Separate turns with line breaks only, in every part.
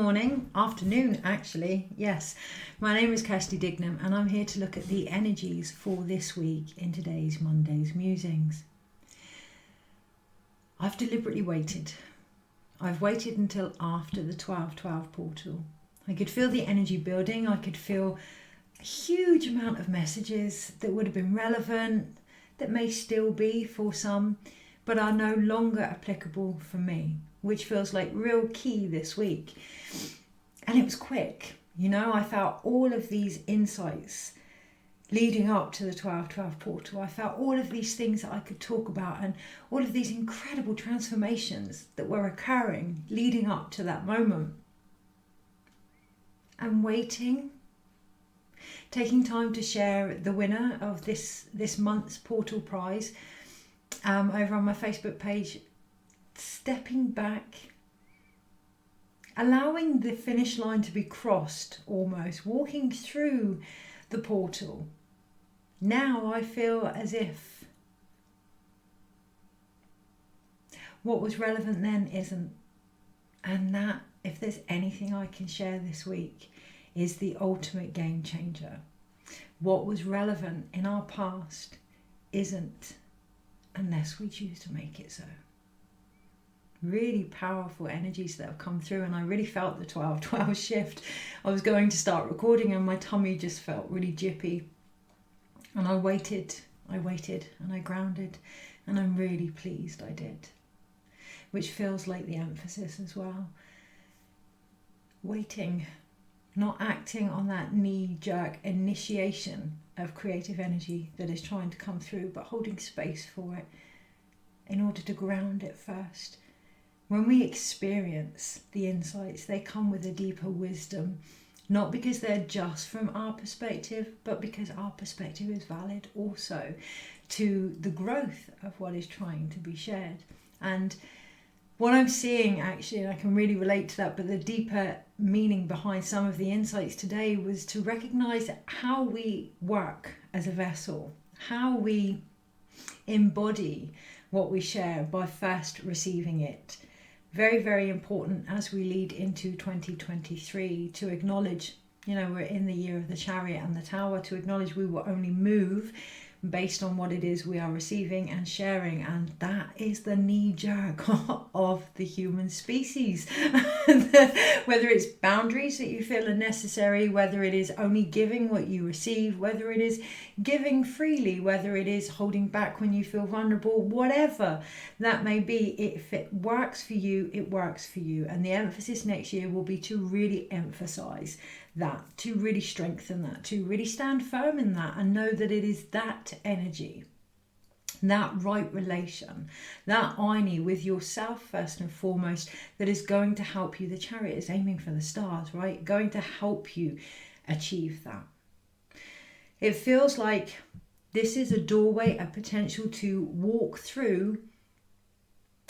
morning, afternoon actually, yes. My name is Kirsty Dignam and I'm here to look at the energies for this week in today's Monday's Musings. I've deliberately waited. I've waited until after the 12/12 portal. I could feel the energy building. I could feel a huge amount of messages that would have been relevant, that may still be for some, but are no longer applicable for me, which feels like real key this week. And it was quick. I felt all of these insights leading up to the 12/12 portal. I felt all of these things that I could talk about and all of these incredible transformations that were occurring leading up to that moment. And waiting, taking time to share the winner of this month's portal prize over on my Facebook page, stepping back, allowing the finish line to be crossed almost, walking through the portal. Now I feel as if what was relevant then isn't. And that, if there's anything I can share this week, is the ultimate game changer. What was relevant in our past isn't, unless we choose to make it so. Really powerful energies that have come through, and I really felt the 12/12 shift. I was going to start recording and my tummy just felt really jippy, and I waited and I grounded, and I'm really pleased I did, which feels like the emphasis as well. Waiting, not acting on that knee-jerk initiation of creative energy that is trying to come through, but holding space for it in order to ground it first. When we experience the insights, they come with a deeper wisdom, not because they're just from our perspective, but because our perspective is valid also to the growth of what is trying to be shared. And what I'm seeing actually, and I can really relate to that, but the deeper meaning behind some of the insights today was to recognize how we work as a vessel, how we embody what we share by first receiving it. Very, very important as we lead into 2023 to acknowledge, we're in the year of the Chariot and the Tower, to acknowledge we will only move based on what it is we are receiving and sharing, and that is the knee-jerk of the human species. Whether it's boundaries that you feel are necessary, whether it is only giving what you receive, whether it is giving freely, whether it is holding back when you feel vulnerable, whatever that may be, if it works for you, it works for you. And the emphasis next year will be to really emphasize that, to really strengthen that, to really stand firm in that, and know that it is that energy, that right relation, that irony with yourself first and foremost, that is going to help you. The Chariot is aiming for the stars, right? Going to help you achieve that. It feels like this is a doorway, a potential to walk through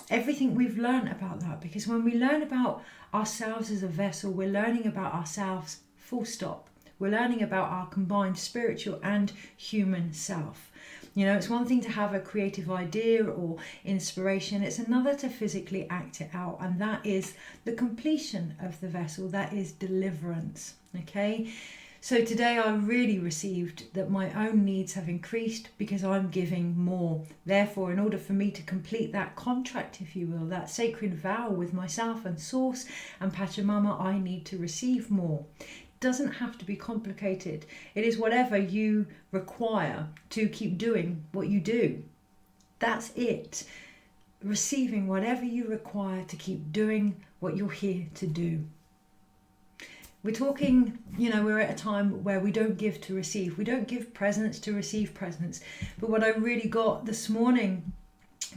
everything we've learned about that, because when we learn about ourselves as a vessel, we're learning about ourselves full stop. We're learning about our combined spiritual and human self. It's one thing to have a creative idea or inspiration. It's another to physically act it out. And that is the completion of the vessel. That is deliverance. Okay. So today I really received that my own needs have increased because I'm giving more. Therefore, in order for me to complete that contract, if you will, that sacred vow with myself and Source and Pachamama, I need to receive more. Doesn't have to be complicated. It is whatever you require to keep doing what you do. That's it. Receiving whatever you require to keep doing what you're here to do. We're talking, we're at a time where we don't give to receive. We don't give presents to receive presents. But what I really got this morning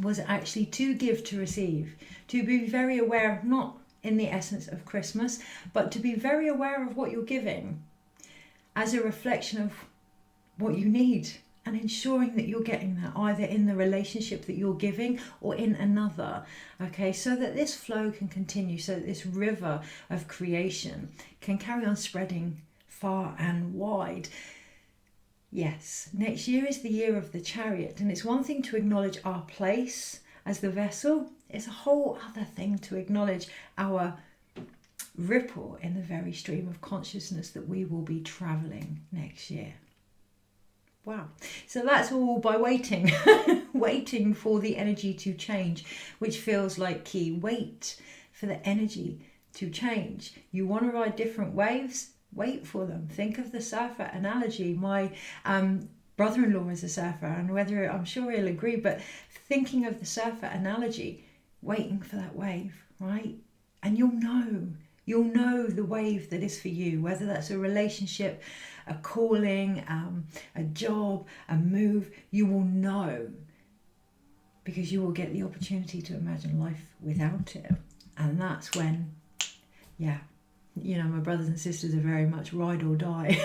was actually to give to receive, to be very aware, not in the essence of Christmas, but to be very aware of what you're giving as a reflection of what you need, and ensuring that you're getting that either in the relationship that you're giving or in another, okay, so that this flow can continue, so that this river of creation can carry on spreading far and wide. Yes, next year is the year of the Chariot, and it's one thing to acknowledge our place as the vessel. It's a whole other thing to acknowledge our ripple in the very stream of consciousness that we will be traveling next year. Wow. So that's all by waiting, waiting for the energy to change, which feels like key. Wait for the energy to change. You want to ride different waves? Wait for them. Think of the surfer analogy. My brother-in-law is a surfer, and whether I'm sure he'll agree, but thinking of the surfer analogy, waiting for that wave, right? And you'll know the wave that is for you, whether that's a relationship, a calling, a job, a move. You will know, because you will get the opportunity to imagine life without it. And that's when, my brothers and sisters are very much ride or die.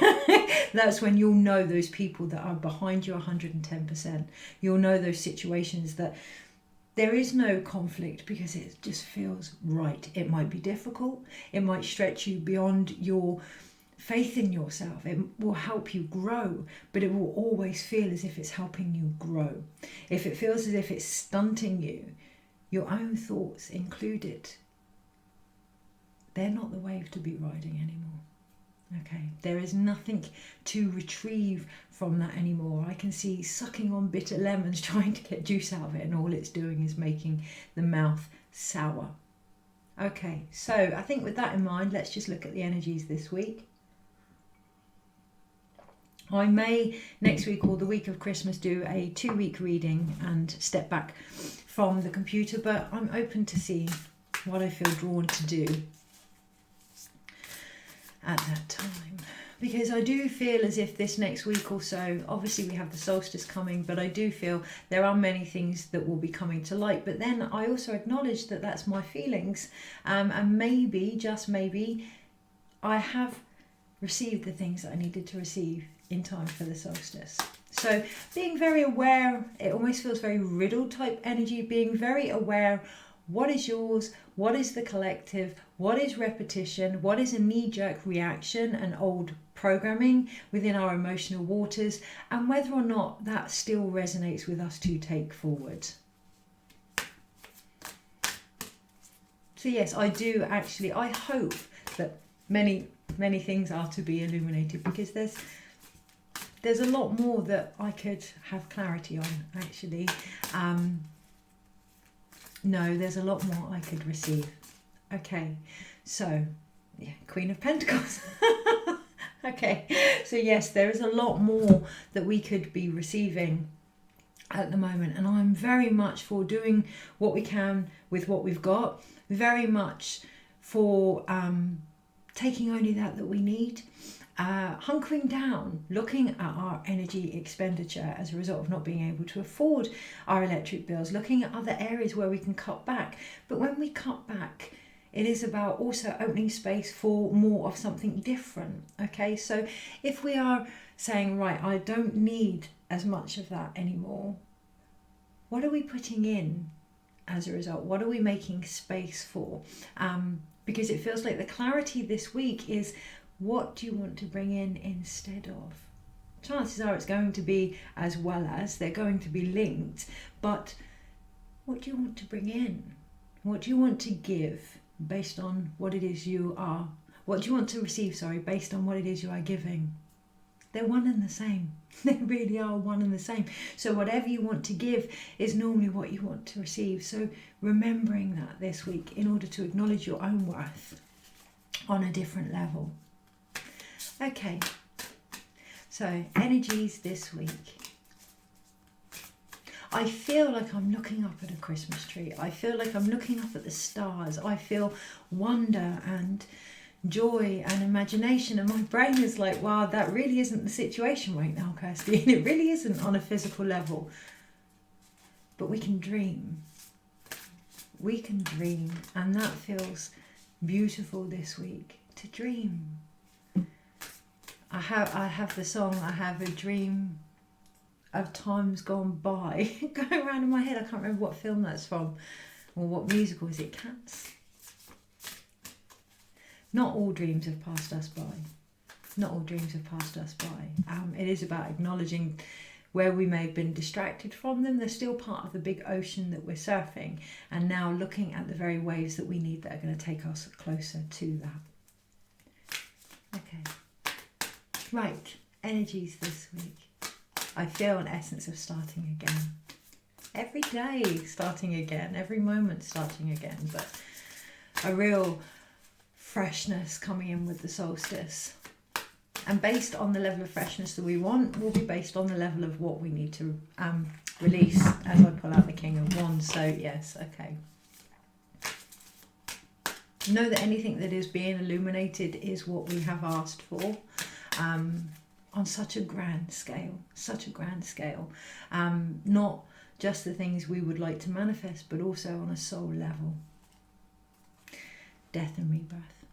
That's when you'll know those people that are behind you 110%. You'll know those situations that there is no conflict because it just feels right. It might be difficult. It might stretch you beyond your faith in yourself. It will help you grow, but it will always feel as if it's helping you grow. If it feels as if it's stunting you, your own thoughts included, they're not the wave to be riding anymore. Okay, there is nothing to retrieve from that anymore. I can see sucking on bitter lemons, trying to get juice out of it, and all it's doing is making the mouth sour. Okay, so I think with that in mind, let's just look at the energies this week. I may next week or the week of Christmas do a 2-week reading and step back from the computer, but I'm open to see what I feel drawn to do at that time, because I do feel as if this next week or so, obviously we have the solstice coming, but I do feel there are many things that will be coming to light. But then I also acknowledge that that's my feelings, and maybe, just maybe, I have received the things that I needed to receive in time for the solstice. So being very aware, it almost feels very riddled type energy, being very aware what is yours, what is the collective, what is repetition, what is a knee-jerk reaction and old programming within our emotional waters, and whether or not that still resonates with us to take forward. So yes, I do actually, I hope that many things are to be illuminated, because there's a lot more that I could have clarity on, actually. No, there's a lot more I could receive. Okay, so, yeah, Queen of Pentacles. Okay, so yes, there is a lot more that we could be receiving at the moment, and I'm very much for doing what we can with what we've got, very much for taking only that we need, hunkering down, looking at our energy expenditure as a result of not being able to afford our electric bills, looking at other areas where we can cut back. But when we cut back, it is about also opening space for more of something different. Okay, so if we are saying, right, I don't need as much of that anymore, what are we putting in as a result? What are we making space for? Because it feels like the clarity this week is, what do you want to bring in instead of? Chances are it's going to be as well as, they're going to be linked, but what do you want to bring in? What do you want to give based on what it is you are? What do you want to receive, based on what it is you are giving? They're one and the same. They really are one and the same. So whatever you want to give is normally what you want to receive. So remembering that this week in order to acknowledge your own worth on a different level. Okay, so energies this week. I feel like I'm looking up at a Christmas tree. I feel like I'm looking up at the stars. I feel wonder and joy and imagination, and my brain is like, wow, that really isn't the situation right now, Kirsty. And it really isn't on a physical level. But we can dream. We can dream, and that feels beautiful this week, to dream. I have the song, I have a dream of times gone by going around in my head. I can't remember what film that's from or what musical. Is it Cats? Not all dreams have passed us by. Not all dreams have passed us by. It is about acknowledging where we may have been distracted from them, they're still part of the big ocean that we're surfing, and now looking at the very waves that we need that are going to take us closer to that. Okay. Right, energies this week. I feel an essence of starting again. Every day starting again, every moment starting again, but a real freshness coming in with the solstice. And based on the level of freshness that we want, will be based on the level of what we need to release, as I pull out the King of Wands. So yes, okay. Know that anything that is being illuminated is what we have asked for. On such a grand scale, not just the things we would like to manifest, but also on a soul level. Death and rebirth,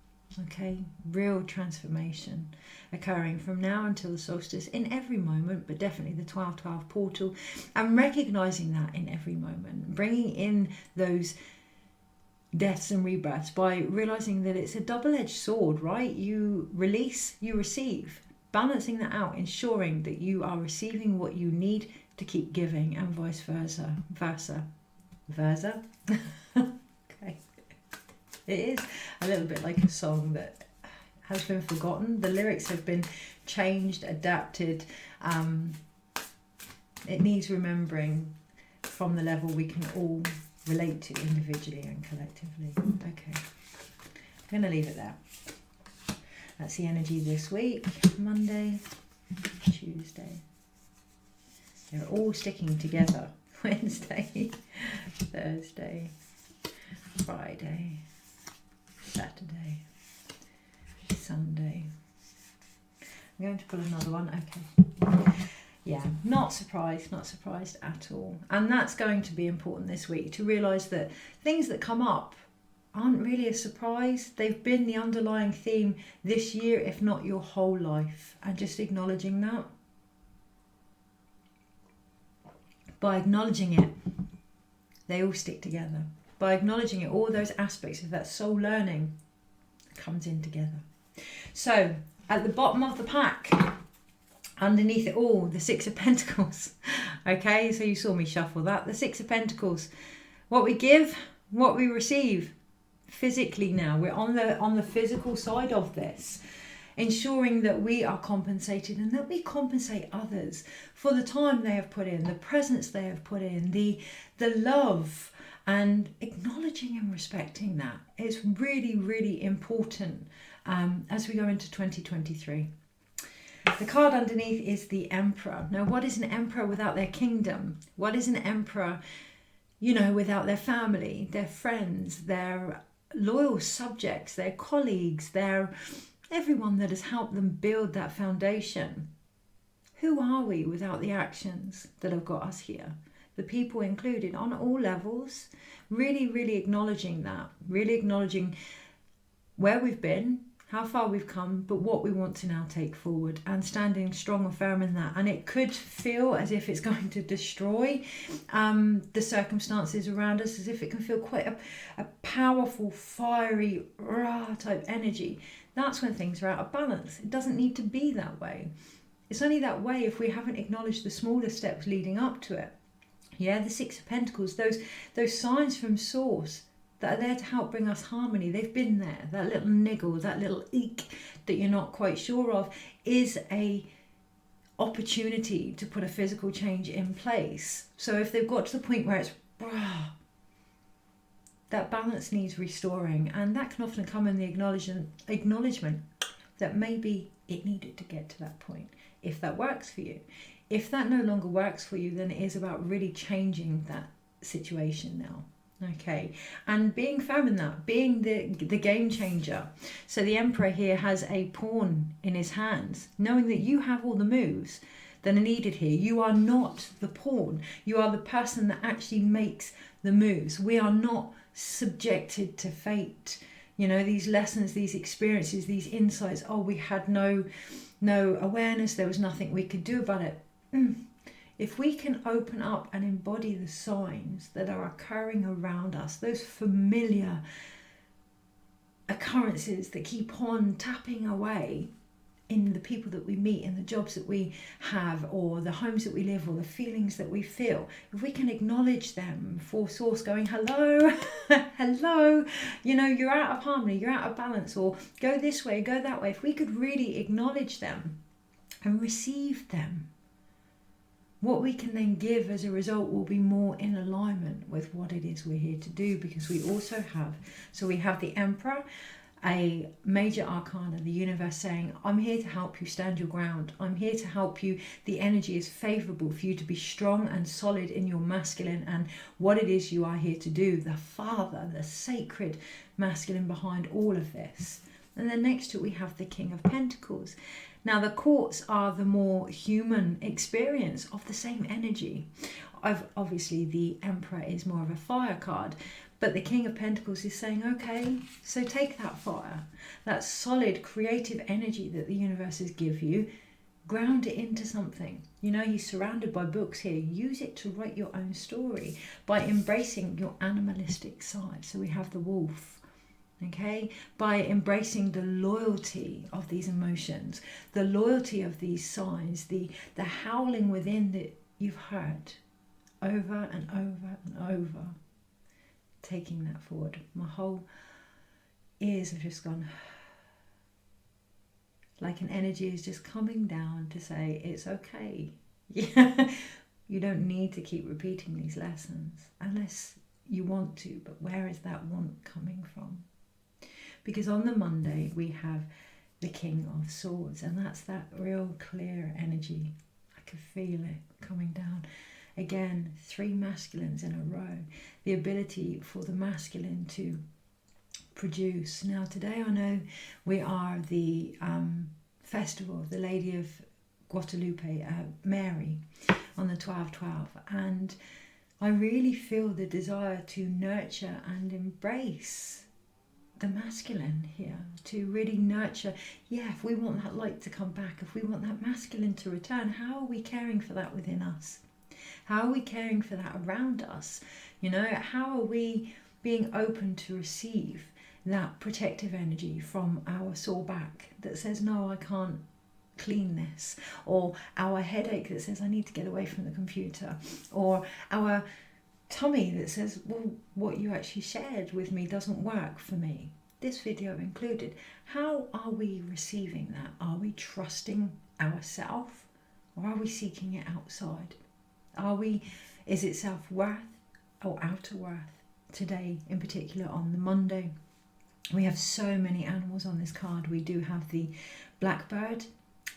okay? Real transformation occurring from now until the solstice in every moment, but definitely the 12-12 portal, and recognizing that in every moment, bringing in those deaths and rebirths by realizing that it's a double-edged sword, right? You release, you receive. Balancing that out, ensuring that you are receiving what you need to keep giving, and vice versa. Okay. It is a little bit like a song that has been forgotten. The lyrics have been changed, adapted. It needs remembering from the level we can all relate to individually and collectively. Okay. I'm going to leave it there. That's the energy this week. Monday, Tuesday. They're all sticking together. Wednesday, Thursday, Friday, Saturday, Sunday. I'm going to pull another one. Okay. Yeah, not surprised at all. And that's going to be important this week, to realise that things that come up aren't really a surprise. They've been the underlying theme this year, if not your whole life. And just acknowledging that. By acknowledging it, they all stick together. By acknowledging it, all those aspects of that soul learning comes in together. So, at the bottom of the pack, underneath it all, the Six of Pentacles. Okay, so you saw me shuffle that. The Six of Pentacles. What we give, what we receive. Physically now, we're on the physical side of this, ensuring that we are compensated and that we compensate others for the time they have put in, the presence they have put in, the love, and acknowledging and respecting that is really, really important as we go into 2023. The card underneath is the Emperor. Now, what is an emperor without their kingdom? What is an emperor, without their family, their friends, their loyal subjects, their colleagues, their everyone that has helped them build that foundation? Who are we without the actions that have got us here? The people included on all levels, really, really acknowledging that, really acknowledging where we've been, how far we've come, but what we want to now take forward, and standing strong and firm in that. And it could feel as if it's going to destroy the circumstances around us, as if it can feel quite a powerful, fiery, rah type energy. That's when things are out of balance. It doesn't need to be that way. It's only that way if we haven't acknowledged the smaller steps leading up to it. Yeah, the Six of Pentacles, those signs from Source that are there to help bring us harmony. They've been there. That little niggle, that little eek that you're not quite sure of is a opportunity to put a physical change in place. So if they've got to the point where it's that balance needs restoring, and that can often come in the acknowledgement that maybe it needed to get to that point, if that works for you. If that no longer works for you, then it is about really changing that situation now. Okay, and being firm in that, being the game changer. So the Emperor here has a pawn in his hands, knowing that you have all the moves that are needed here. You are not the pawn. You are the person that actually makes the moves. We are not subjected to fate. These lessons, these experiences, these insights. Oh, we had no awareness. There was nothing we could do about it. If we can open up and embody the signs that are occurring around us, those familiar occurrences that keep on tapping away, in the people that we meet, in the jobs that we have, or the homes that we live, or the feelings that we feel, if we can acknowledge them for source going, hello, hello, you know, you're out of harmony, you're out of balance, or go this way, go that way. If we could really acknowledge them and receive them, what we can then give as a result will be more in alignment with what it is we're here to do, because we also have, so we have the Emperor, a major arcana of the universe saying, I'm here to help you stand your ground. I'm here to help you. The energy is favourable for you to be strong and solid in your masculine and what it is you are here to do. The Father, the sacred masculine behind all of this. And then next to it we have the King of Pentacles. Now the courts are the more human experience of the same energy. Obviously the Emperor is more of a fire card, but the King of Pentacles is saying, okay, so take that fire, that solid creative energy that the universe has given you, ground it into something. You know, you're surrounded by books here. Use it to write your own story by embracing your animalistic side. So we have the wolf. Okay, by embracing the loyalty of these emotions, the loyalty of these signs, the howling within that you've heard over and over and over, taking that forward. My whole ears have just gone, like an energy is just coming down to say, it's okay. Yeah. You don't need to keep repeating these lessons unless you want to, but where is that want coming from? Because on the Monday we have the King of Swords, and that's that real clear energy. I can feel it coming down. Again, 3 masculines in a row. The ability for the masculine to produce. Now today I know we are the festival of the Lady of Guadalupe, Mary, on the 12/12, and I really feel the desire to nurture and embrace the masculine here, to really nurture. Yeah, if we want that light to come back, if we want that masculine to return, how are we caring for that within us? How are we caring for that around us? You know, how are we being open to receive that protective energy from our sore back that says, no, I can't clean this, or our headache that says I need to get away from the computer, or our tummy that says, well, what you actually shared with me doesn't work for me, this video included. How are we receiving that? Are we trusting ourselves, or are we seeking it outside? Is it self-worth or outer worth? Today in particular, on the Monday, we have so many animals on this card. We do have the blackbird,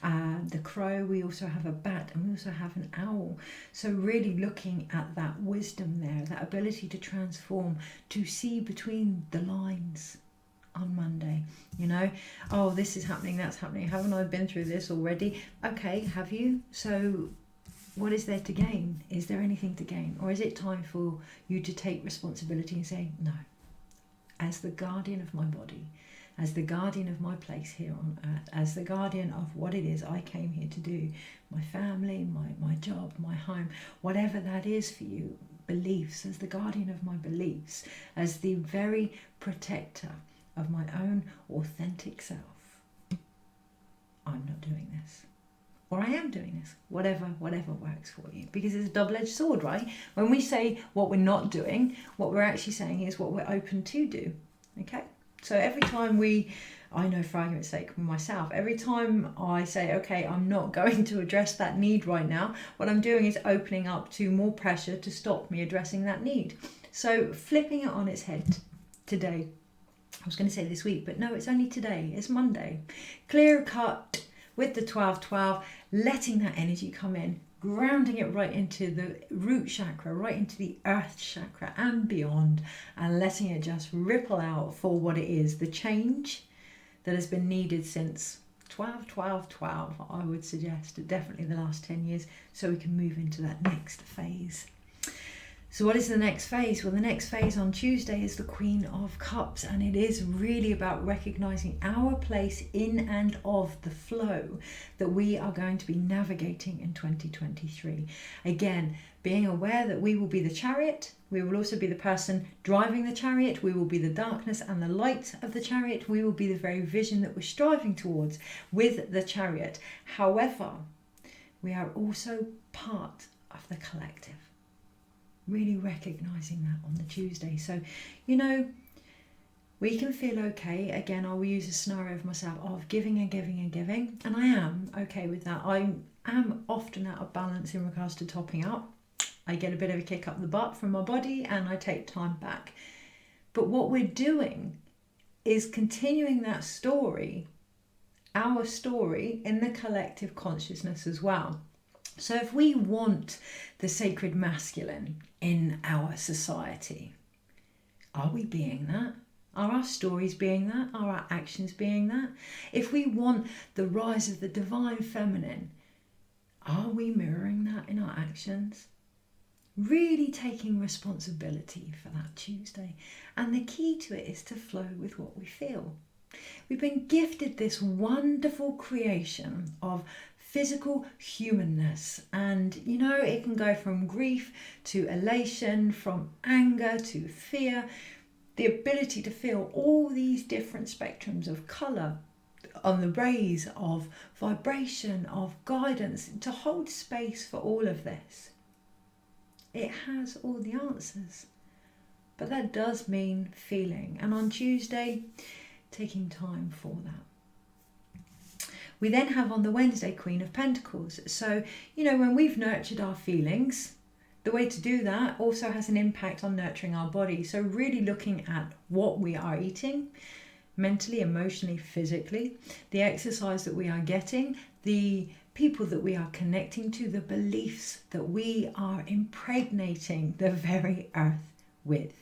the crow, we also have a bat, and we also have an owl. So really looking at that wisdom there, that ability to transform, to see between the lines on Monday. You know, oh, this is happening, that's happening, haven't I been through this already? Okay, have you? So what is there to gain? Is there anything to gain? Or is it time for you to take responsibility and say, no, as the guardian of my body, as the guardian of my place here on earth, as the guardian of what it is I came here to do, my family, my job, my home, whatever that is for you, beliefs, as the guardian of my beliefs, as the very protector of my own authentic self, I'm not doing this. Or I am doing this, whatever works for you. Because it's a double-edged sword, right? When we say what we're not doing, what we're actually saying is what we're open to do, okay? So every time I know for argument's sake with myself, every time I say, okay, I'm not going to address that need right now, what I'm doing is opening up to more pressure to stop me addressing that need. So flipping it on its head today, I was going to say this week, but no, it's only today, it's Monday. Clear cut with the 12/12, letting that energy come in, grounding it right into the root chakra, right into the earth chakra and beyond, and letting it just ripple out for what it is, the change that has been needed since 12/12/12, I would suggest, definitely the last 10 years, so we can move into that next phase. So what is the next phase? Well, the next phase on Tuesday is the Queen of Cups, and it is really about recognizing our place in and of the flow that we are going to be navigating in 2023. Again, being aware that we will be the chariot, we will also be the person driving the chariot, we will be the darkness and the light of the chariot, we will be the very vision that we're striving towards with the chariot. However, we are also part of the collective. Really recognizing that on the Tuesday. So, we can feel okay. Again, I will use a scenario of myself of giving and giving and giving. And I am okay with that. I am often out of balance in regards to topping up. I get a bit of a kick up the butt from my body and I take time back. But what we're doing is continuing that story, our story, in the collective consciousness as well. So if we want the sacred masculine in our society, are we being that? Are our stories being that? Are our actions being that? If we want the rise of the divine feminine, are we mirroring that in our actions? Really taking responsibility for that Tuesday. And the key to it is to flow with what we feel. We've been gifted this wonderful creation of physical humanness, and it can go from grief to elation, from anger to fear, the ability to feel all these different spectrums of colour, on the rays of vibration, of guidance, to hold space for all of this. It has all the answers, but that does mean feeling, and on Tuesday taking time for that. We then have on the Wednesday Queen of Pentacles. So, when we've nurtured our feelings, the way to do that also has an impact on nurturing our body. So really looking at what we are eating, mentally, emotionally, physically, the exercise that we are getting, the people that we are connecting to, the beliefs that we are impregnating the very earth with.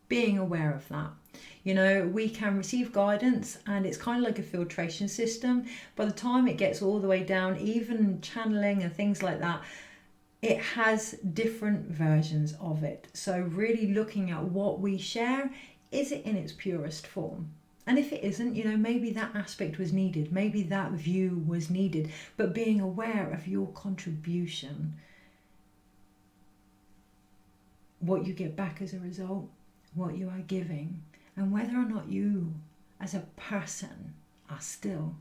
Being aware of that. We can receive guidance and it's kind of like a filtration system. By the time it gets all the way down, even channeling and things like that, it has different versions of it. So really looking at what we share, is it in its purest form? And if it isn't, maybe that aspect was needed, maybe that view was needed, but being aware of your contribution, what you get back as a result, what you are giving, and whether or not you as a person are still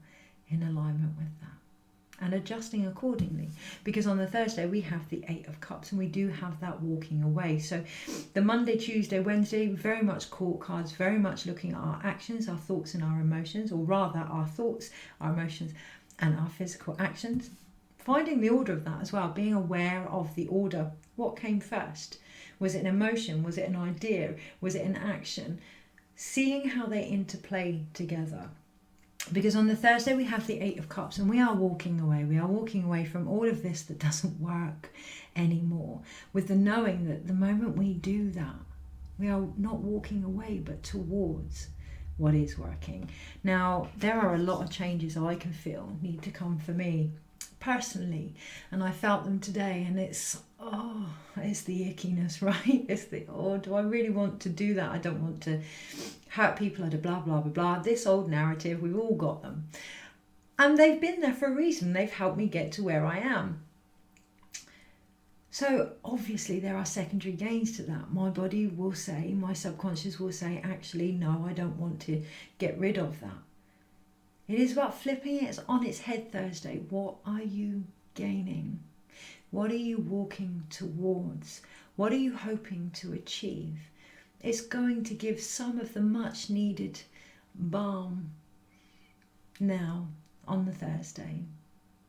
in alignment with that and adjusting accordingly. Because on the Thursday we have the 8 of Cups and we do have that walking away. So the Monday, Tuesday, Wednesday, very much court cards, very much looking at our actions, our thoughts and our emotions, or rather our thoughts, our emotions and our physical actions. Finding the order of that as well, being aware of the order. What came first? Was it an emotion? Was it an idea? Was it an action? Seeing how they interplay together. Because on the Thursday we have the 8 of Cups and we are walking away. We are walking away from all of this that doesn't work anymore, with the knowing that the moment we do that, we are not walking away but towards what is working. Now, there are a lot of changes I can feel need to come for me personally, and I felt them today, and it's the ickiness, right? It's the, do I really want to do that? I don't want to hurt people, blah, blah, blah, blah. This old narrative, we've all got them. And they've been there for a reason. They've helped me get to where I am. So obviously there are secondary gains to that. My body will say, my subconscious will say, actually, no, I don't want to get rid of that. It is about flipping it on its head Thursday. What are you gaining? What are you walking towards? What are you hoping to achieve? It's going to give some of the much needed balm now on the Thursday.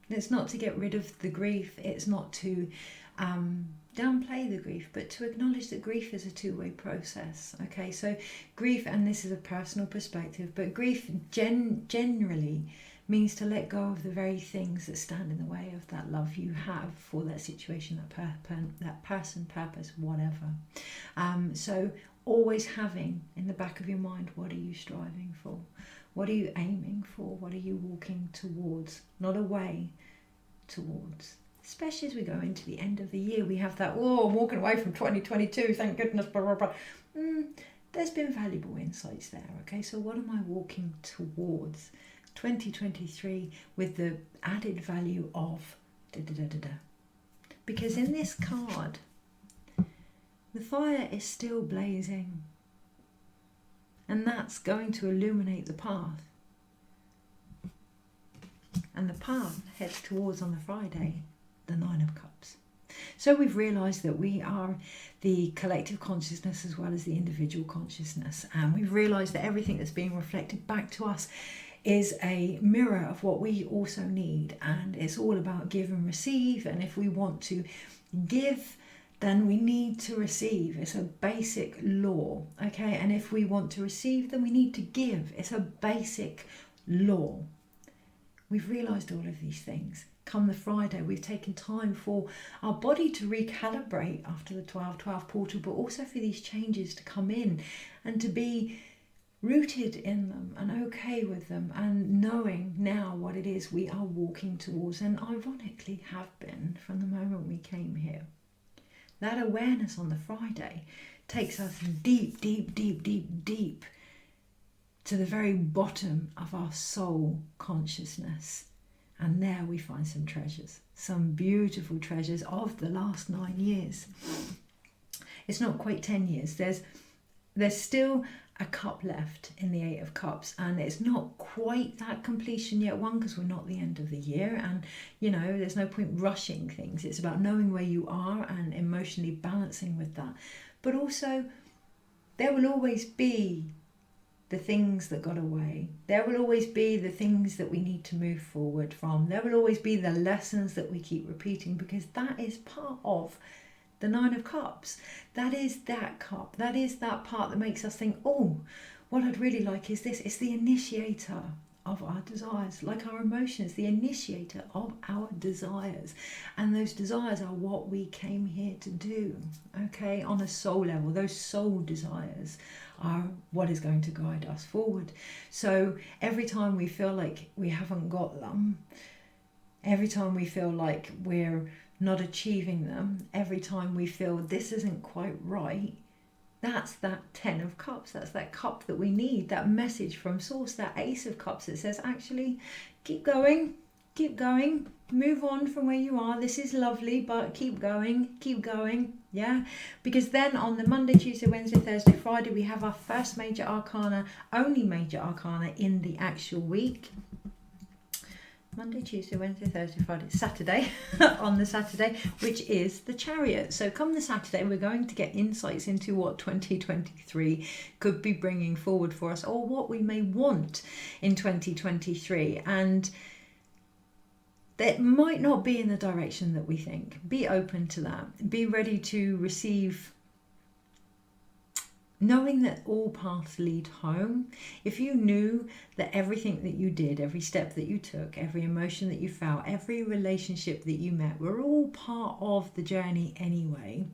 It's not to get rid of the grief. It's not to downplay the grief, but to acknowledge that grief is a two-way process. Okay, so grief, and this is a personal perspective, but grief generally means to let go of the very things that stand in the way of that love you have for that situation, that person, purpose, whatever. So always having in the back of your mind, what are you striving for? What are you aiming for? What are you walking towards? Not away, towards. especially as we go into the end of the year. We have that, oh, I'm walking away from 2022, thank goodness, blah, blah, blah. There's been valuable insights there, okay? So what am I walking towards 2023 with the added value of da-da-da-da-da? Because in this card, the fire is still blazing. And that's going to illuminate the path. And the path heads towards, on the Friday, the Nine of Cups. So we've realised that we are the collective consciousness as well as the individual consciousness. And we've realised that everything that's being reflected back to us is a mirror of what we also need. And it's all about give and receive. And if we want to give, then we need to receive. It's a basic law, okay? And if we want to receive, then we need to give. It's a basic law. We've realised all of these things. Come the Friday, we've taken time for our body to recalibrate after the 12-12 portal, but also for these changes to come in and to be rooted in them and okay with them and knowing now what it is we are walking towards, and ironically have been from the moment we came here. That awareness on the Friday takes us deep, deep, deep, deep, deep to the very bottom of our soul consciousness. And there we find some treasures, some beautiful treasures of the last 9 years. It's not quite 10 years. There's still a cup left in the Eight of Cups, and it's not quite that completion yet. One, because we're not at the end of the year, and you know, there's no point rushing things. It's about knowing where you are and emotionally balancing with that. But also, there will always be the things that got away. There will always be the things that we need to move forward from. There will always be the lessons that we keep repeating, because that is part of the Nine of Cups. That is that cup. That is that part that makes us think, oh, what I'd really like is this. It's the initiator of our desires, like our emotions, the initiator of our desires. And those desires are what we came here to do, okay, on a soul level. Those soul desires are what is going to guide us forward. So every time we feel like we haven't got them, every time we feel like we're not achieving them, every time we feel this isn't quite right, that's that 10 of Cups. That's that cup that we need, that message from Source, that Ace of Cups that says, actually, keep going, move on from where you are. This is lovely, but keep going, yeah? Because then on the Monday, Tuesday, Wednesday, Thursday, Friday, we have our first major arcana, only major arcana in the actual week. Monday, Tuesday, Wednesday, Thursday, Friday, Saturday, on the Saturday, which is the Chariot. So come the Saturday, we're going to get insights into what 2023 could be bringing forward for us, or what we may want in 2023. And that might not be in the direction that we think. Be open to that. Be ready to receive, knowing that all paths lead home. If you knew that everything that you did, every step that you took, every emotion that you felt, every relationship that you met were all part of the journey anyway,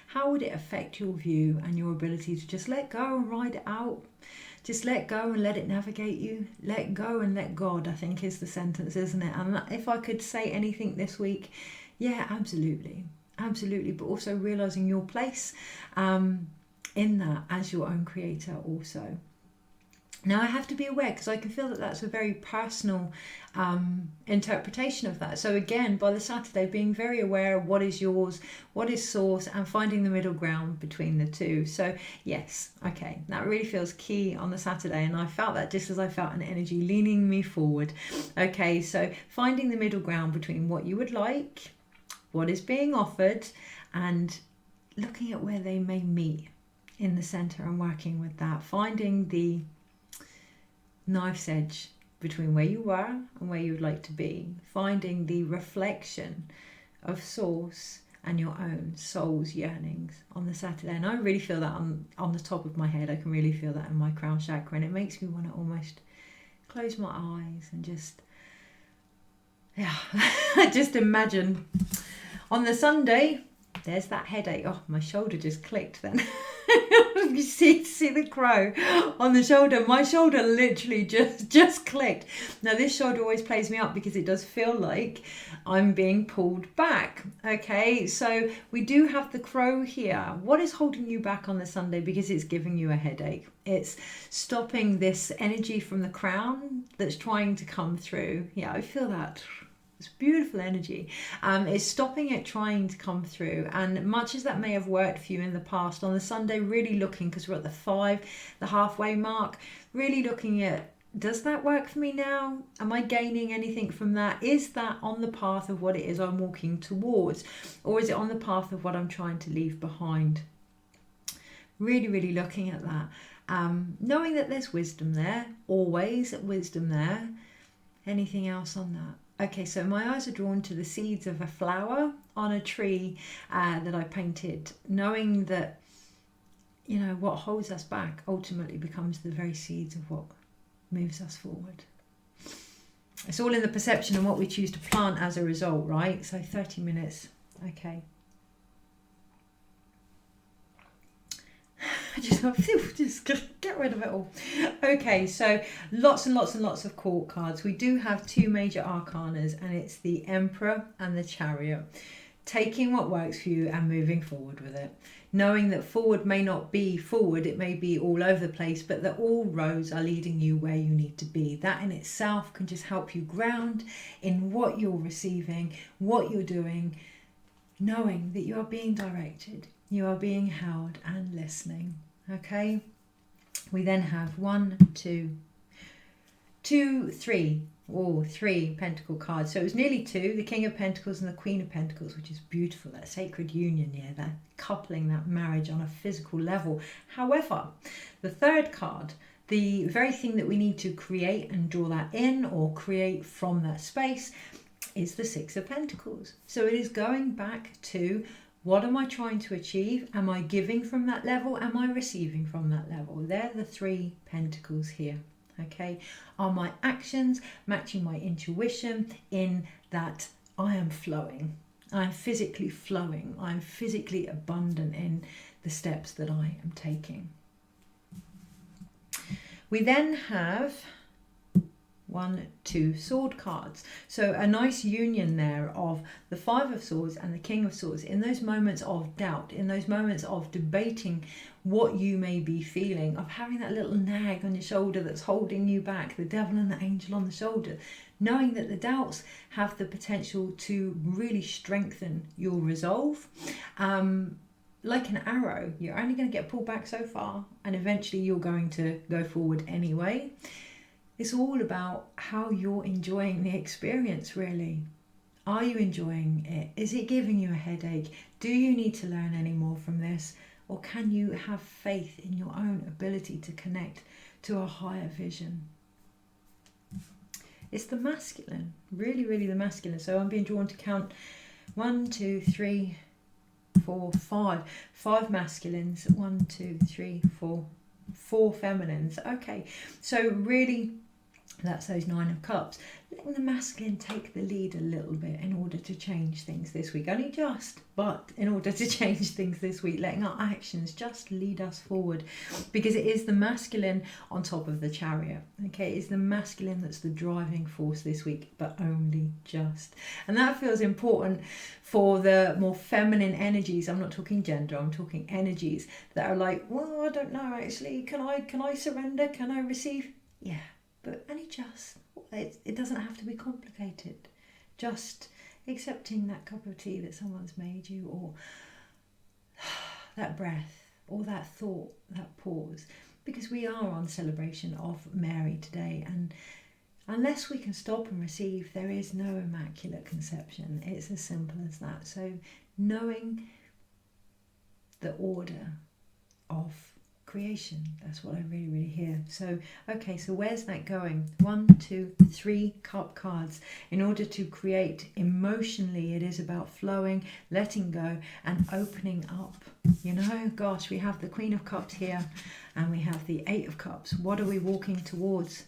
how would it affect your view and your ability to just let go and ride it out? Just let go and let it navigate you. Let go and let God, I think, is the sentence, isn't it? And if I could say anything this week, yeah, absolutely. But also realising your place in that as your own creator also. Now I have to be aware, because I can feel that that's a very personal interpretation of that. So again, by the Saturday, being very aware of what is yours, what is Source, and finding the middle ground between the two. So yes, okay, that really feels key on the Saturday, and I felt that just as I felt an energy leaning me forward. Okay, so finding the middle ground between what you would like, what is being offered, and looking at where they may meet in the center and working with that, finding the knife's edge between where you were and where you would like to be, finding the reflection of Source and your own soul's yearnings on the Saturday. And I really feel that on the top of my head. I can really feel that in my crown chakra, and it makes me want to almost close my eyes and just imagine on the Sunday, there's that headache. Oh, my shoulder just clicked then. You see the crow on the shoulder. My shoulder literally just clicked. Now this shoulder always plays me up because it does feel like I'm being pulled back. Okay, so we do have the crow here. What is holding you back on the Sunday? Because it's giving you a headache. It's stopping this energy from the crown that's trying to come through. Yeah, I feel that. It's beautiful energy. It's stopping it trying to come through. And much as that may have worked for you in the past, on the Sunday, really looking, because we're at the halfway mark, really looking at, does that work for me now? Am I gaining anything from that? Is that on the path of what it is I'm walking towards? Or is it on the path of what I'm trying to leave behind? Really, really looking at that. Knowing that there's wisdom there, always wisdom there. Anything else on that? Okay, so my eyes are drawn to the seeds of a flower on a tree that I painted, knowing that, you know, what holds us back ultimately becomes the very seeds of what moves us forward. It's all in the perception and what we choose to plant as a result, right? So 30 minutes. Okay. Just get rid of it all. Okay, so lots and lots and lots of court cards. We do have two major arcanas, and it's the Emperor and the Chariot. Taking what works for you and moving forward with it. Knowing that forward may not be forward, it may be all over the place, but that all roads are leading you where you need to be. That in itself can just help you ground in what you're receiving, what you're doing, knowing that you are being directed, you are being held and listening. Okay, we then have 3 pentacle cards. So it was nearly 2, the King of Pentacles and the Queen of Pentacles, which is beautiful, that sacred union, yeah, that coupling, that marriage on a physical level. However, the third card, the very thing that we need to create and draw that in or create from that space, is the Six of Pentacles. So it is going back to, what am I trying to achieve? Am I giving from that level? Am I receiving from that level? They're the 3 pentacles here. Okay, are my actions matching my intuition in that I am flowing? I'm physically flowing. I'm physically abundant in the steps that I am taking. We then have 1, 2 sword cards. So a nice union there of the 5 of Swords and the King of Swords in those moments of doubt, in those moments of debating what you may be feeling, of having that little nag on your shoulder that's holding you back, the devil and the angel on the shoulder, knowing that the doubts have the potential to really strengthen your resolve. Like an arrow, you're only going to get pulled back so far, and eventually you're going to go forward anyway. It's all about how you're enjoying the experience, really. Are you enjoying it? Is it giving you a headache? Do you need to learn any more from this? Or can you have faith in your own ability to connect to a higher vision? It's the masculine, really, really the masculine. So I'm being drawn to count 1, 2, 3, 4, 5. 5 masculines, 1, 2, 3, 4. 4 feminines. Okay, so really, that's those 9 of Cups. Letting the masculine take the lead a little bit in order to change things this week. Only just, but in order to change things this week, letting our actions just lead us forward. Because it is the masculine on top of the Chariot. Okay, it's the masculine that's the driving force this week, but only just. And that feels important for the more feminine energies. I'm not talking gender, I'm talking energies that are like, well, I don't know actually. Can I surrender? Can I receive? Yeah. But only just. It doesn't have to be complicated. Just accepting that cup of tea that someone's made you, or that breath, or that thought, that pause. Because we are on celebration of Mary today, and unless we can stop and receive, there is no immaculate conception. It's as simple as that. So knowing the order of creation, that's what I really, really hear. So, okay, so where's that going? 1, 2, 3 cup cards. In order to create emotionally, it is about flowing, letting go, and opening up. You know, gosh, we have the Queen of Cups here, and we have the 8 of Cups. What are we walking towards?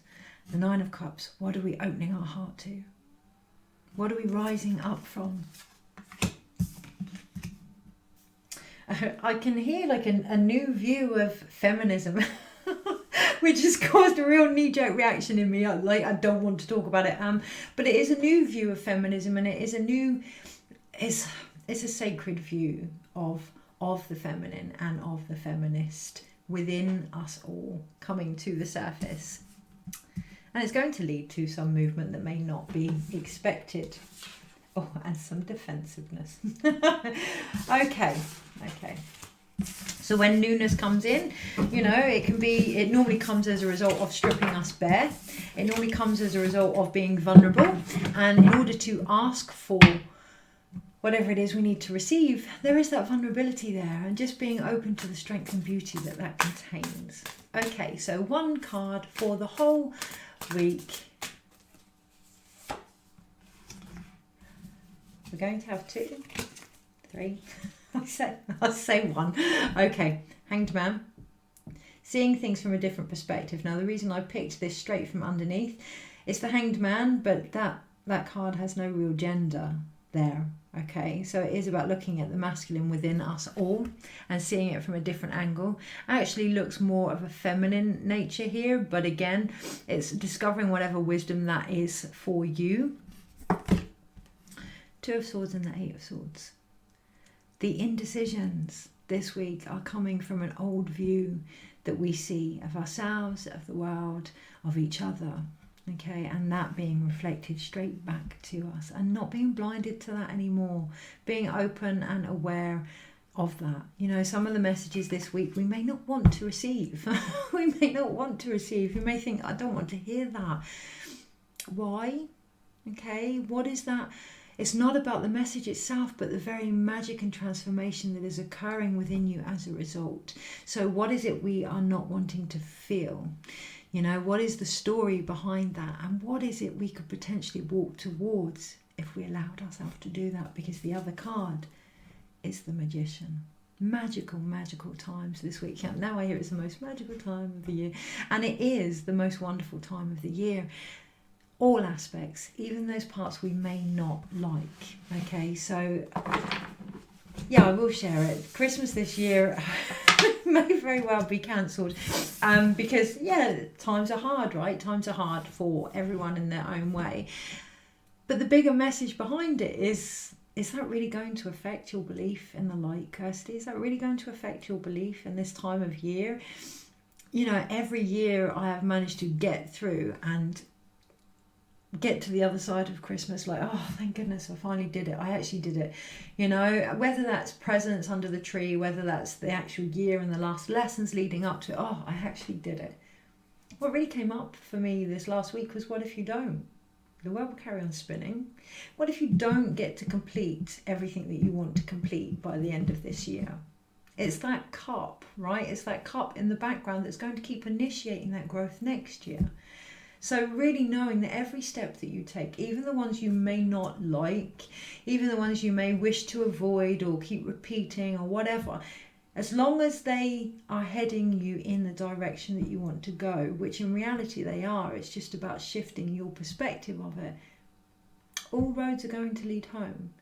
The 9 of Cups. What are we opening our heart to? What are we rising up from? I can hear like a new view of feminism, which has caused a real knee-jerk reaction in me. I don't want to talk about it. But it is a new view of feminism, and it is it's a sacred view of the feminine and of the feminist within us all coming to the surface. And it's going to lead to some movement that may not be expected. Oh, and some defensiveness. Okay. So when newness comes in, it normally comes as a result of stripping us bare. It normally comes as a result of being vulnerable. And in order to ask for whatever it is we need to receive, there is that vulnerability there, and just being open to the strength and beauty that contains. Okay, so one card for the whole week. We're going to have 2, 3. I'll say 1. Okay, Hanged Man. Seeing things from a different perspective. Now, the reason I picked this straight from underneath is the Hanged Man, but that card has no real gender there. Okay, so it is about looking at the masculine within us all and seeing it from a different angle. Actually looks more of a feminine nature here, but again, it's discovering whatever wisdom that is for you. 2 of Swords and the 8 of Swords. The indecisions this week are coming from an old view that we see of ourselves, of the world, of each other. Okay, and that being reflected straight back to us, and not being blinded to that anymore, being open and aware of that. Some of the messages this week we may not want to receive. We may think, I don't want to hear that. Why? Okay, what is that? It's not about the message itself, but the very magic and transformation that is occurring within you as a result. So what is it we are not wanting to feel? What is the story behind that? And what is it we could potentially walk towards if we allowed ourselves to do that? Because the other card is the Magician. Magical times this week. Now I hear it's the most magical time of the year. And it is the most wonderful time of the year. All aspects, even those parts we may not like. Okay, so yeah, I will share it. Christmas this year may very well be cancelled because times are hard, right? Times are hard for everyone in their own way. But the bigger message behind it is that really going to affect your belief in the light, Kirsty? Is that really going to affect your belief in this time of year? Every year I have managed to get through and get to the other side of Christmas like, oh, thank goodness I finally did it. I actually did it. Whether that's presents under the tree, whether that's the actual year and the last lessons leading up to it, oh, I actually did it. What really came up for me this last week was, what if you don't? The world will carry on spinning. What if you don't get to complete everything that you want to complete by the end of this year? It's that cup, right? It's that cup in the background that's going to keep initiating that growth next year. So really knowing that every step that you take, even the ones you may not like, even the ones you may wish to avoid or keep repeating or whatever, as long as they are heading you in the direction that you want to go, which in reality they are, it's just about shifting your perspective of it. All roads are going to lead home.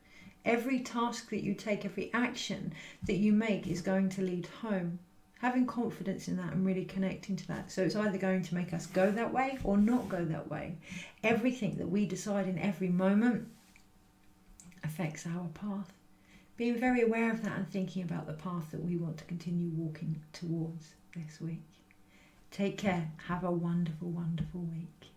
Every task that you take, every action that you make is going to lead home. Having confidence in that and really connecting to that. So it's either going to make us go that way or not go that way. Everything that we decide in every moment affects our path. Being very aware of that and thinking about the path that we want to continue walking towards this week. Take care. Have a wonderful, wonderful week.